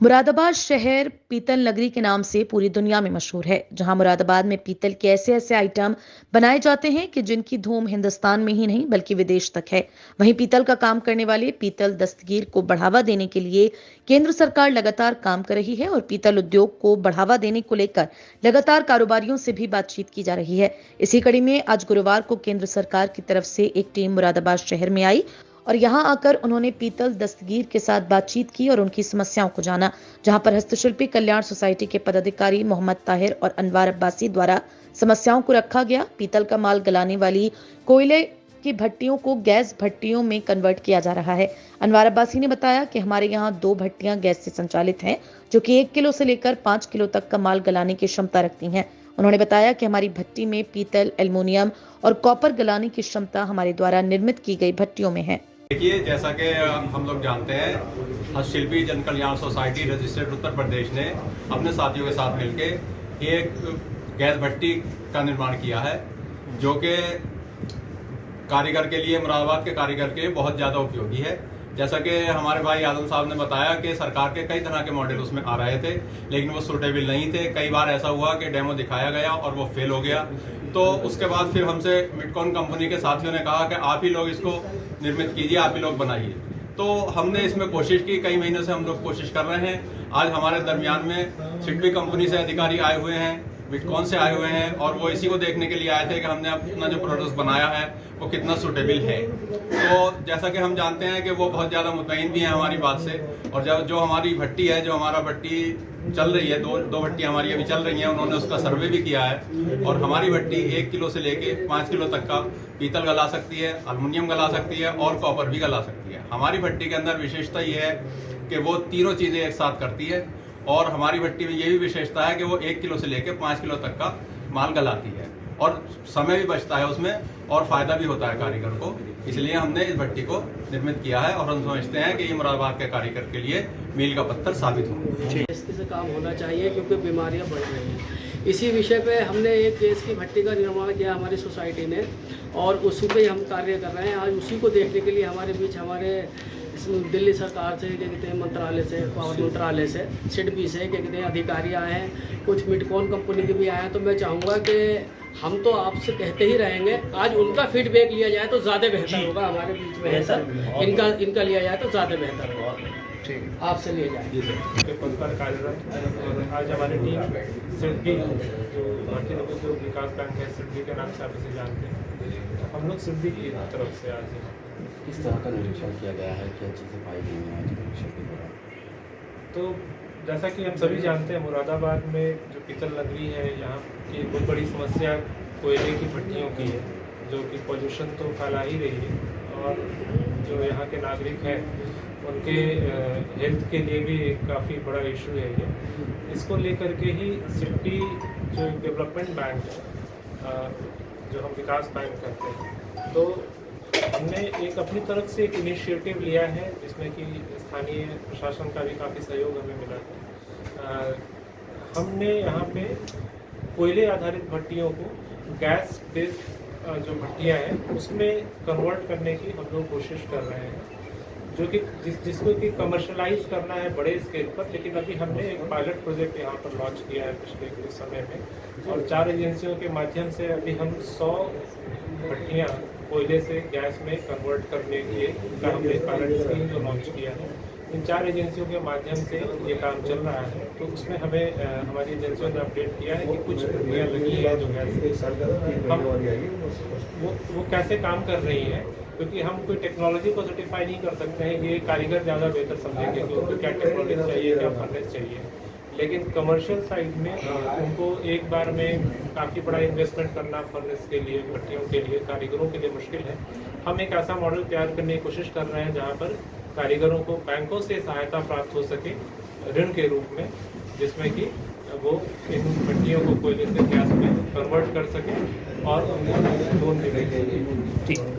मुरादाबाद शहर पीतल नगरी के नाम से पूरी दुनिया में मशहूर है। जहां मुरादाबाद में पीतल के ऐसे ऐसे आइटम बनाए जाते हैं कि जिनकी धूम हिंदुस्तान में ही नहीं बल्कि विदेश तक है। वहीं पीतल का काम करने वाले पीतल दस्तगीर को बढ़ावा देने के लिए केंद्र सरकार लगातार काम कर रही है और पीतल उद्योग को बढ़ावा देने को लेकर लगातार कारोबारियों से भी बातचीत की जा रही है। इसी कड़ी में आज गुरुवार को केंद्र सरकार की तरफ से एक टीम मुरादाबाद शहर में आई और यहां आकर उन्होंने पीतल दस्तगीर के साथ बातचीत की और उनकी समस्याओं को जाना। जहां पर हस्तशिल्पी कल्याण सोसाइटी के पदाधिकारी मोहम्मद ताहिर और अनवार अब्बासी द्वारा समस्याओं को रखा गया। पीतल का माल गलाने वाली कोयले की भट्टियों को गैस भट्टियों में कन्वर्ट किया जा रहा है। अनवार अब्बासी ने बताया कि हमारे यहाँ 2 भट्टियां गैस से संचालित हैं, जो कि 1 किलो से लेकर 5 किलो तक का माल गलाने की क्षमता रखती हैं। उन्होंने बताया कि हमारी भट्टी में पीतल, एल्युमिनियम और कॉपर गलाने की क्षमता हमारे द्वारा निर्मित की गई भट्टियों में है। देखिए, जैसा कि हम लोग जानते हैं, हस्तशिल्पी जन कल्याण सोसाइटी रजिस्टर्ड उत्तर प्रदेश ने अपने साथियों के साथ मिलकर एक गैस भट्टी का निर्माण किया है, जो कि कारीगर के लिए, मुरादाबाद के कारीगर के लिए बहुत ज़्यादा उपयोगी है। जैसा कि हमारे भाई आदम साहब ने बताया कि सरकार के कई तरह के मॉडल उसमें आ रहे थे, लेकिन वो सूटेबल नहीं थे। कई बार ऐसा हुआ कि डेमो दिखाया गया और वो फेल हो गया। तो उसके बाद फिर हमसे मिडकॉन कंपनी के साथियों ने कहा कि आप ही लोग इसको निर्मित कीजिए, आप ही लोग बनाइए। तो हमने इसमें कोशिश की, कई महीनों से हम लोग कोशिश कर रहे हैं। आज हमारे दरमियान में सिडबी कंपनी से अधिकारी आए हुए हैं, मिडकॉन से आए हुए हैं, और वो इसी को देखने के लिए आए थे कि हमने अपना जो प्रोडक्ट बनाया है वो कितना सूटेबल है। तो जैसा कि हम जानते हैं कि वो बहुत ज़्यादा मुतमईन भी हैं हमारी बात से। और जो हमारी भट्टी है, जो हमारा भट्टी चल रही है, दो भट्टियाँ हमारी अभी चल रही हैं, उन्होंने उसका सर्वे भी किया है। और हमारी भट्टी 1 किलो से लेके 5 किलो तक का पीतल गला सकती है, एल्युमिनियम गला सकती है और कॉपर भी गला सकती है। हमारी भट्टी के अंदर विशेषता ये है कि वो तीनों चीज़ें एक साथ करती है। और हमारी भट्टी में ये भी विशेषता है कि वो 1 किलो से लेकर 5 किलो तक का माल गलाती है, और समय भी बचता है उसमें, और फायदा भी होता है कारीगर को। इसलिए हमने इस भट्टी को निर्मित किया है, और हम समझते हैं कि ये मुरादाबाद के कारीगर के लिए मील का पत्थर साबित होगा। इसके से काम होना चाहिए, क्योंकि बीमारियां बढ़ रही हैं। इसी विषय पे हमने एक गैस की भट्टी का निर्माण किया हमारी सोसाइटी ने, और उसी पे हम कार्य कर रहे हैं। आज उसी को देखने के लिए हमारे बीच हमारे दिल्ली सरकार से, क्या कहते हैं, मंत्रालय से, पावर मंत्रालय से, सिडबी से, क्या कहते हैं, अधिकारी आए हैं, कुछ मिडकॉन कंपनी के भी आए हैं। तो मैं चाहूँगा कि हम तो आपसे कहते ही रहेंगे, आज उनका फीडबैक लिया जाए तो ज़्यादा बेहतर होगा। हमारे बीच में है सर, इनका लिया जाए तो ज़्यादा बेहतर होगा। ठीक, आपसे लिए जाए। पद पर कार्यरत आज हमारी टीम सिडबी, जो भारतीय लोगों जो विकास बैंक है, सिडबी के नाम से आप इसे जानते हैं, हम लोग सिडबी की तरफ से आज किस तरह का निरीक्षण किया गया है, क्या चीज़ें पाई गई हैं आज निरीक्षण के दौरान? तो जैसा कि हम सभी जानते हैं, मुरादाबाद में जो पीतल नगरी है, यहाँ की बहुत बड़ी समस्या कोयले की भट्टियों की है, जो कि पोल्यूशन तो फैला ही रही है, और जो यहाँ के नागरिक हैं उनके हेल्थ के लिए भी काफ़ी बड़ा इशू है ये। इसको लेकर के ही सिडबी जो डेवलपमेंट बैंक है, जो हम विकास बैंक कहते हैं, तो हमने एक अपनी तरफ से एक इनिशिएटिव लिया है, जिसमें कि स्थानीय प्रशासन का भी काफ़ी सहयोग हमें मिला है। हमने यहाँ पे कोयले आधारित भट्टियों को गैस बेस्ड जो भट्टियाँ हैं उसमें कन्वर्ट करने की हम लोग कोशिश कर रहे हैं, जो कि जिसको कि कमर्शलाइज करना है बड़े स्केल पर। लेकिन अभी हमने एक पायलट प्रोजेक्ट यहाँ पर लॉन्च किया है पिछले कुछ समय में, और 4 एजेंसियों के माध्यम से अभी हम 100 भट्टियाँ कोयले से गैस में कन्वर्ट करने के का हमने पायलट स्कीम जो लॉन्च किया है। इन 4 एजेंसियों के माध्यम से ये काम चल रहा है। तो उसमें हमें हमारी एजेंसियों ने अपडेट किया है कि कुछ भट्टियाँ लगी हैं जो गैस हम वो कैसे काम कर रही हैं, क्योंकि हम कोई टेक्नोलॉजी को सर्टिफाई नहीं कर सकते हैं। ये कारीगर ज़्यादा बेहतर समझेंगे कि उनको क्या टेक्नोलॉजी चाहिए, क्या फर्नेस चाहिए। लेकिन कमर्शियल साइड में उनको एक बार में काफ़ी बड़ा इन्वेस्टमेंट करना फर्नेस के लिए, भट्टियों के लिए, कारीगरों के लिए मुश्किल है। हम एक ऐसा मॉडल तैयार करने की कोशिश कर रहे हैं जहाँ पर कारीगरों को बैंकों से सहायता प्राप्त हो सके ऋण के रूप में, जिसमें कि वो इन भट्टियों को कोयले से गैस में कन्वर्ट कर सके और उनको लोन दे सके।